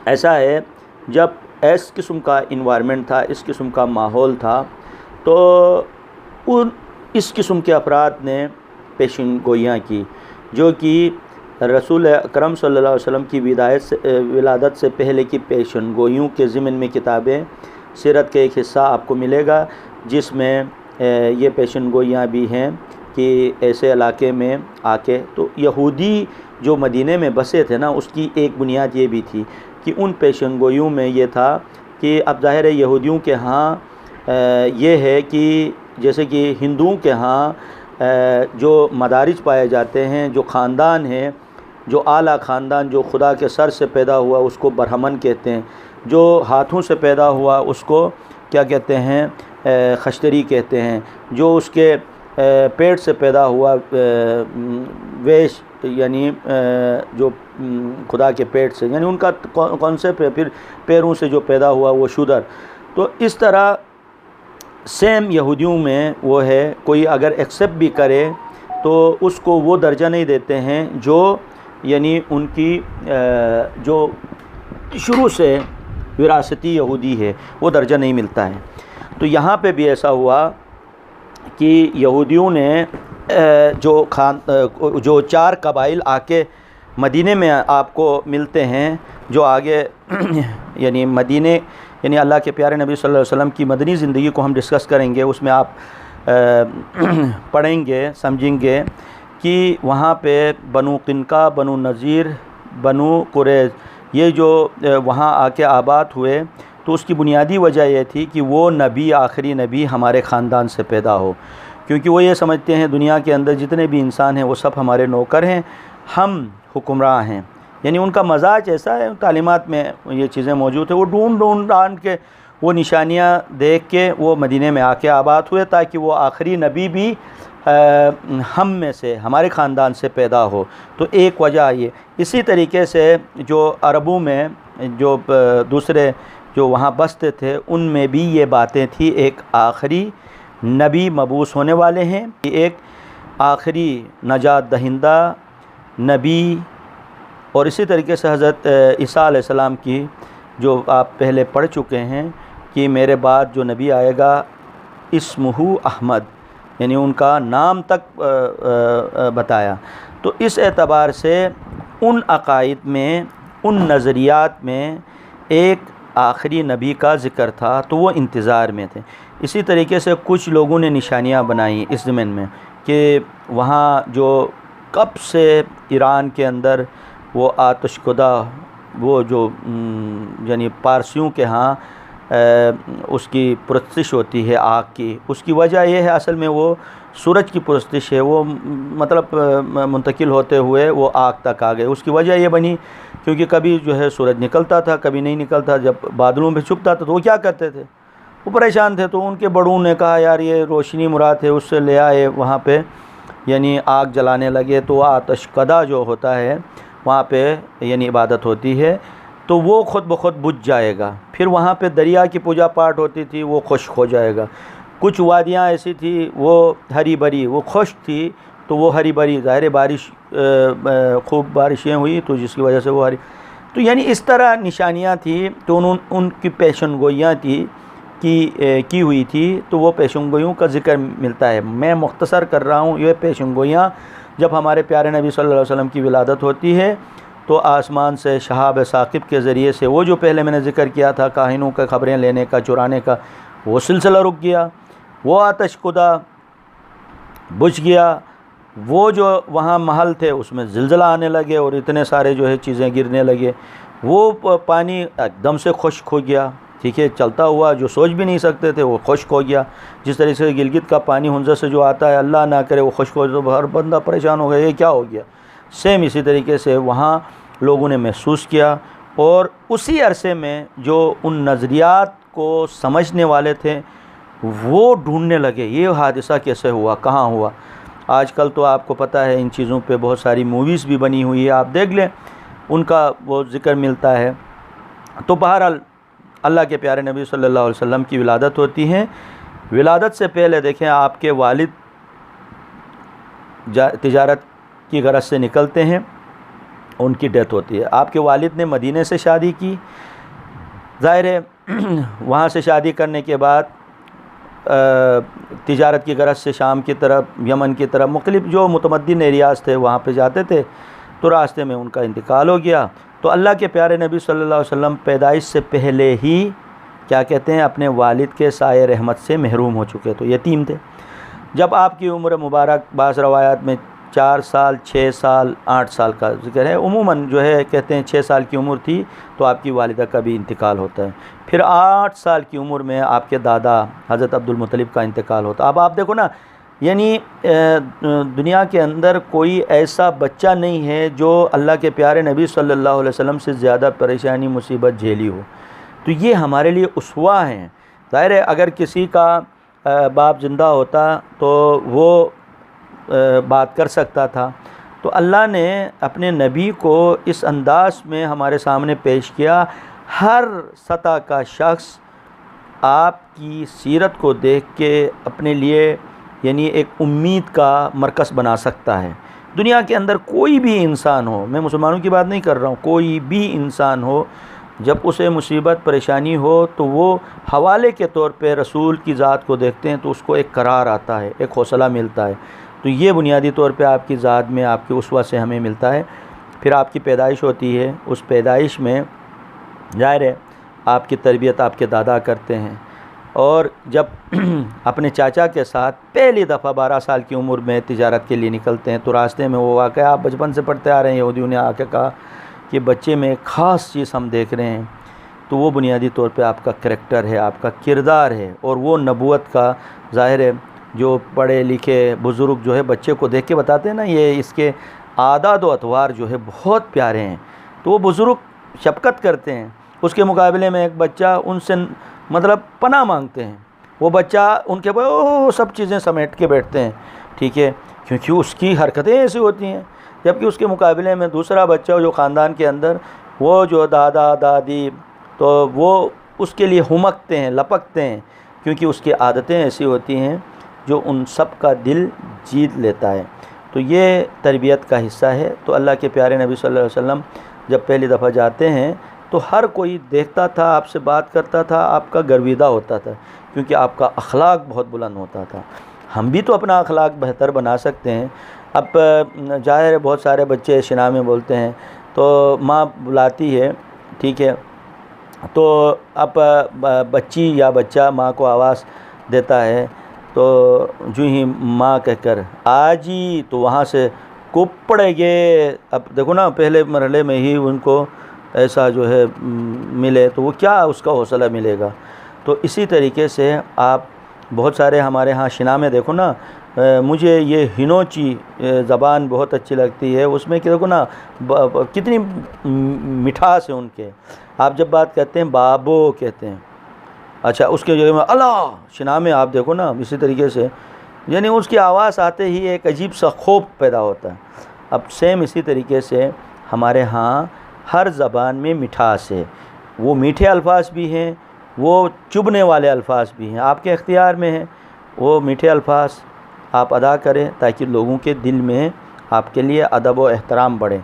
ऐसा है, जब इस किस्म का इन्वायरमेंट था, इस किस्म का माहौल था, तो इस किस्म के अफराद ने पेशन गोइयाँ की, जो कि रसूल अकरम सल्लल्लाहु अलैहि वसल्लम की विलादत से पहले की पेशन गोइयों के ज़िमन में किताबें सीरत का एक हिस्सा आपको मिलेगा, जिसमें ये पेशन गोइयाँ भी हैं कि ऐसे इलाके में आके, तो यहूदी जो मदीने में बसे थे ना, उसकी एक बुनियाद ये भी थी कि उन पेशन गोइयों में ये था कि अब ज़ाहिर है यहूदियों के यहाँ ये है कि जैसे कि हिंदुओं के यहाँ जो मदारिज पाए जाते हैं, जो ख़ानदान है, जो आला ख़ानदान जो खुदा के सर से पैदा हुआ उसको बरहमन कहते हैं, जो हाथों से पैदा हुआ उसको क्या कहते हैं, खश्तरी कहते हैं, जो उसके पेट से पैदा हुआ वेश, यानी जो खुदा के पेट से, यानी उनका कॉन्सेप्ट है, फिर पैरों से जो पैदा हुआ वो शूदर। तो इस तरह सेम यहूदियों में वो है, कोई अगर एक्सेप्ट भी करे तो उसको वो दर्जा नहीं देते हैं जो यानी उनकी जो शुरू से विरासती यहूदी है वो दर्जा नहीं मिलता है। तो यहाँ पे भी ऐसा हुआ कि यहूदियों ने जो 4 कबाइल आके मदीने में आपको मिलते हैं, जो आगे यानी मदीने यानी अल्लाह के प्यारे नबी सल्लल्लाहु अलैहि वसल्लम की मदनी ज़िंदगी को हम डिस्कस करेंगे, उसमें आप पढ़ेंगे, समझेंगे कि वहाँ पे बनु किनका, बनु नज़ीर, बनु कुरैज़, ये जो वहाँ आके आबाद हुए, तो उसकी बुनियादी वजह यह थी कि वो नबी, आखिरी नबी हमारे ख़ानदान से पैदा हो, क्योंकि वो ये समझते हैं दुनिया के अंदर जितने भी इंसान हैं वो सब हमारे नौकर हैं, हम हुक्मरां हैं। यानी उनका मजाज ऐसा है, तालीमात में ये चीज़ें मौजूद है। वो ढूंढ के वो निशानियाँ देख के वो मदीने में आके आबाद हुए, ताकि वो आखिरी नबी भी हम में से, हमारे ख़ानदान से पैदा हो। तो एक वजह ये। इसी तरीके से जो अरबों में जो दूसरे जो वहाँ बसते थे उनमें भी ये बातें थी, एक आखिरी नबी मबूस होने वाले हैं, एक आखिरी नजात दहिंदा नबी। और इसी तरीके से हज़रत ईसा अलैहिस्सलाम की जो आप पहले पढ़ चुके हैं कि मेरे बाद जो नबी आएगा इस्मुहु अहमद, यानी उनका नाम तक बताया। तो इस एतबार से उन अकायद में, उन नज़रियात में एक आखिरी नबी का ज़िक्र था, तो वो इंतज़ार में थे। इसी तरीके से कुछ लोगों ने निशानियाँ बनाई इस ज़मीन में कि वहाँ जो कब से ईरान के अंदर वो आतिशकुदा, वो जो यानी पारसियों के यहाँ उसकी पुरस्तिश होती है आग की, उसकी वजह यह है असल में वो सूरज की पुरस्तिश है, वो मतलब मुंतकिल होते हुए वो आग तक आ गए। उसकी वजह ये बनी क्योंकि कभी जो है सूरज निकलता था, कभी नहीं निकलता, जब बादलों में छुपता था तो वो क्या करते थे, वो परेशान थे। तो उनके बड़ों ने कहा यार ये रोशनी मुराद है, उससे ले आए वहाँ पे, यानी आग जलाने लगे। तो आतिशकदा जो होता है वहाँ पे यानी इबादत होती है, तो वो ख़ुद ब खुद बुझ जाएगा। फिर वहाँ पे दरिया की पूजा पाठ होती थी, वो खुश्क हो जाएगा। कुछ वादियाँ ऐसी थी वो हरी भरी, वो खुश्क थी, तो वो हरी भरी, ज़ाहिर बारिश खूब बारिशें हुई तो जिसकी वजह से वो हरी। तो यानी इस तरह निशानियाँ थी, तो उनकी पेशन गोइयाँ थी की हुई थी, तो वो पेशन गोइयों का ज़िक्र मिलता है। मैं मुख्तसर कर रहा हूँ। ये पेशन गोइयाँ जब हमारे प्यारे नबी सल्लल्लाहु अलैहि वसल्लम की विलादत होती है तो आसमान से शहाब साकिब के ज़रिए से, वो जो पहले मैंने ज़िक्र किया था काहिनों का ख़बरें लेने का, चुराने का, वो सिलसिला रुक गया, वो आतिशकुदा बुझ गया, वो जो वहाँ महल थे उसमें ज़िलज़ला आने लगे और इतने सारे जो है चीज़ें गिरने लगे, वो पानी एकदम से खुश्क हो गया। ठीक है, चलता हुआ जो सोच भी नहीं सकते थे वो खुश्क हो गया। जिस तरीके से गिलगित का पानी हुंज़र से जो आता है, अल्लाह ना करे वो खुश्क हो, तो हर बंदा परेशान हो गया, ये क्या हो गया। सेम इसी तरीके से वहाँ लोगों ने महसूस किया, और उसी अरसे में जो उन नज़रियात को समझने वाले थे वो ढूंढने लगे ये हादसा कैसे हुआ, कहाँ हुआ। आजकल तो आपको पता है इन चीज़ों पे बहुत सारी मूवीज़ भी बनी हुई है, आप देख लें, उनका वो ज़िक्र मिलता है। तो बहरहाल अल्लाह के प्यारे नबी सल्लल्लाहु अलैहि वसल्लम की विलादत होती है। विलादत से पहले देखें, आपके वालिद तिजारत की गरज से निकलते हैं, उनकी डेथ होती है। आपके वालिद ने मदीने से शादी की, ज़ाहिर है वहाँ से शादी करने के बाद तिजारत की गरज से शाम की तरफ, यमन की तरफ, मुख्तलिफ जो मुतमद्दिन एरियाज़ थे वहाँ पे जाते थे, तो रास्ते में उनका इंतकाल हो गया। तो अल्लाह के प्यारे नबी सल्लल्लाहु अलैहि वसल्लम पैदाइश से पहले ही क्या कहते हैं, अपने वालिद के साए रहमत से महरूम हो चुके, तो यतीम थे। जब आपकी उम्र मुबारक बाज़ रवायात में 4 साल, 6 साल, 8 साल का जिक्र है, उमूमन जो है कहते हैं 6 साल की उम्र थी तो आपकी वालिदा का भी इंतकाल होता है। फिर 8 साल की उम्र में आपके दादा हज़रत अब्दुल मुत्तलिब का इंतकाल होता है। अब आप देखो ना, यानी दुनिया के अंदर कोई ऐसा बच्चा नहीं है जो अल्लाह के प्यारे नबी सल्लल्लाहु अलैहि वसल्लम से ज़्यादा परेशानी मुसीबत झेली हो। तो ये हमारे लिए उसवा हैं। ज़ाहिर है अगर किसी का बाप ज़िंदा होता तो वो बात कर सकता था, तो अल्लाह ने अपने नबी को इस अंदाज में हमारे सामने पेश किया। हर सतह का शख्स आपकी सीरत को देख के अपने लिए यानी एक उम्मीद का मरकज़ बना सकता है। दुनिया के अंदर कोई भी इंसान हो, मैं मुसलमानों की बात नहीं कर रहा हूँ, कोई भी इंसान हो, जब उसे मुसीबत परेशानी हो तो वो हवाले के तौर पे रसूल की ज़ात को देखते हैं तो उसको एक करार आता है, एक हौसला मिलता है। तो ये बुनियादी तौर पे आपकी ज़ात में, आपके उसवा से हमें मिलता है। फिर आपकी पैदाइश होती है, उस पैदाइश में ज़ाहिर है आपकी तरबियत आपके दादा करते हैं। और जब अपने चाचा के साथ पहली दफ़ा 12 साल की उम्र में तिजारत के लिए निकलते हैं तो रास्ते में वो वाक़या आप बचपन से पढ़ते आ रहे हैं, यहूदियों ने आके कहा कि बच्चे में ख़ास चीज़ हम देख रहे हैं, तो वो बुनियादी तौर पे आपका करैक्टर है, आपका किरदार है। और वो नबूवत का ज़ाहिर है जो पढ़े लिखे बुज़ुर्ग जो है बच्चे को देख के बताते हैं ना, ये इसके आदात व अतवार जो है बहुत प्यारे हैं, तो वो बुज़ुर्ग शफ़क़त करते हैं। उसके मुकाबले में एक बच्चा उनसे मतलब पनाह मांगते हैं, वो बच्चा उनके पास सब चीज़ें समेट के बैठते हैं, ठीक है, क्योंकि उसकी हरकतें ऐसी होती हैं। जबकि उसके मुकाबले में दूसरा बच्चा जो ख़ानदान के अंदर, वो जो दादा दादी, तो वो उसके लिए हुमकते हैं, लपकते हैं, क्योंकि उसकी आदतें ऐसी होती हैं जो उन सब का दिल जीत लेता है। तो ये तरबियत का हिस्सा है। तो अल्लाह के प्यारे नबी सल्लल्लाहु अलैहि वसल्लम जब पहली दफ़ा जाते हैं तो हर कोई देखता था, आपसे बात करता था, आपका गर्विदा होता था, क्योंकि आपका अखलाक बहुत बुलंद होता था। हम भी तो अपना अखलाक बेहतर बना सकते हैं। अब ज़ाहिर है बहुत सारे बच्चे शिना में बोलते हैं, तो माँ बुलाती है, ठीक है, तो अब बच्ची या बच्चा माँ को आवाज़ देता है, तो जो ही माँ कहकर आजी, तो वहाँ से कूद पड़ेंगे। अब देखो ना, पहले मरहले में ही उनको ऐसा जो है मिले तो वो क्या उसका हौसला मिलेगा। तो इसी तरीके से आप बहुत सारे हमारे यहाँ शिना में देखो ना, मुझे ये हिनोची ज़बान बहुत अच्छी लगती है, उसमें कि देखो ना कितनी मिठास है उनके। आप जब बात कहते हैं बाबो कहते हैं, अच्छा उसके जगह में अल्लाह, शिना में आप देखो ना इसी तरीके से, यानी उसकी आवाज़ आते ही एक अजीब सा खौफ पैदा होता है। अब सेम इसी तरीके से हमारे यहाँ हर ज़बान में मिठास है, वो मीठे अल्फाज भी हैं, वो चुभने वाले अल्फाज भी हैं, आपके इख्तियार में हैं। वो मीठे अल्फाज आप अदा करें ताकि लोगों के दिल में आपके लिए अदब व एहतराम बढ़े।